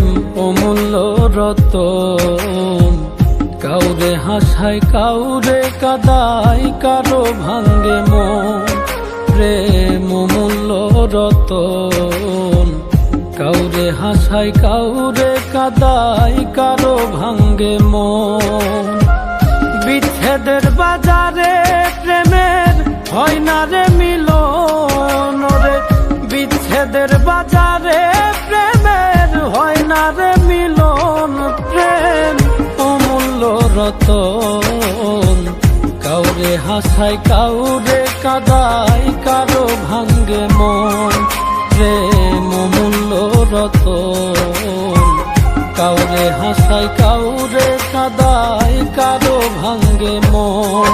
প্রেম অমূল্য রতন, কাউরে হাসায় কাউরে কাদায়, কারো ভাঙ্গে মন। প্রেম অমূল্য রতন, কাউরে হাসায় কাউরে কাদায়, কারো ভাঙ্গে মন। বিচ্ছেদের বাজারে প্রেমের হয় না রে মিলন রে, বিচ্ছেদের বাজারে প্রেমের হয় না রে মিলন। প্রেম অমূল্য রতন, কাউরে হাসায় কাউরে কাদায়, কারো ভাঙ্গে মন। প্রেম অমূল্য রতন, কাউরে হাসায় কাউরে কাদায়, কারো ভাঙ্গে মন।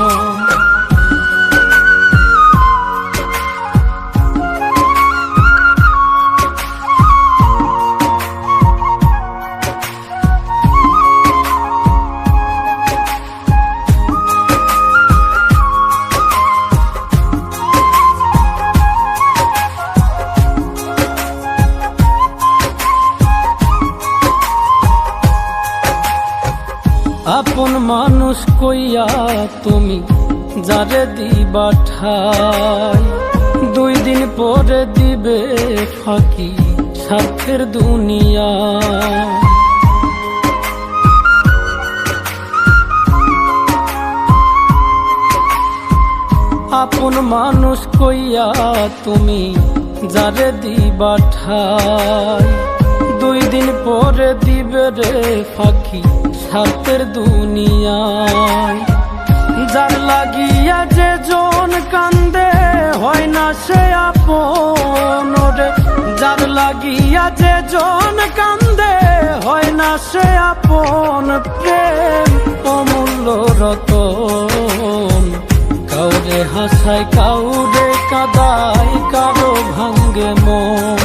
আপন মানুষ কইয়া তুমি যারে দিবা ঠাই, 2 দিন পরে দিবে ফাঁকি স্বার্থের দুনিয়া। আপন মানুষ কইয়া তুমি যারে দিবা ঠাই, 2 দিন পরে দিবে রে ফাঁকি স্বার্থের দুনিয়ায়। যার লাগিয়া যে জন কান্দে হয় না সে আপন রে, যার লাগিয়া যে জন কান্দে হয় না সে আপন। প্রেম অমূল্য রতন, কাউরে হাসায় কাউরে কাদায়, কারো ভাঙ্গে মন।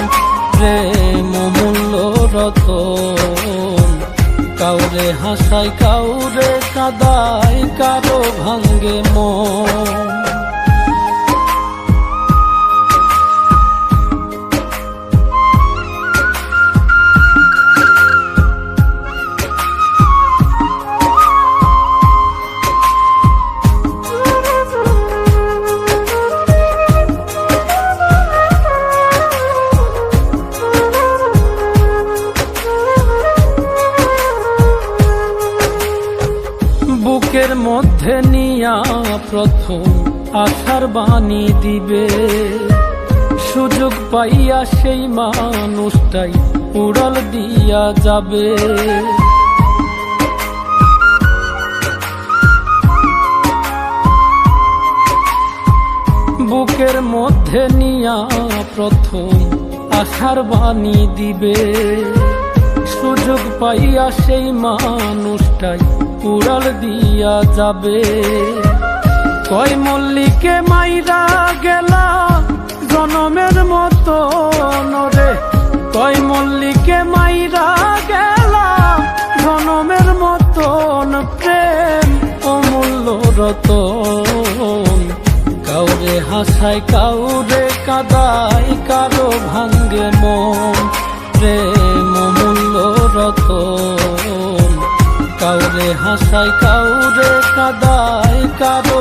প্রেম অমূল্য রতন, কাউরে হাসায় কাউরে কাদায়, কারো ভাঙ্গে মন। বুকের মধ্যে নিয়া প্রথম আশার বাণী দিবে, সুযোগ পাইয়া সেই মানুষটাই উড়াল দিয়া যাবে। বুকের মধ্যে নিয়া প্রথম আশার বাণী দিবে, সুযোগ পাইয়া সেই মানুষটাই উড়াল দিয়া যাবে। কয় মল্লিকে মাইরা গেলা জনমের মতো রে, কয় মল্লিকে মাইরা গেলা জনমের মতন। প্রেম অমূল্য রতন, কাউরে হাসায় কাউরে কাদায়, কারো ভাঙ্গে মন। প্রেম অমূল্য রতন, কাউরে হাসায় কাউরে কাদায়, কারো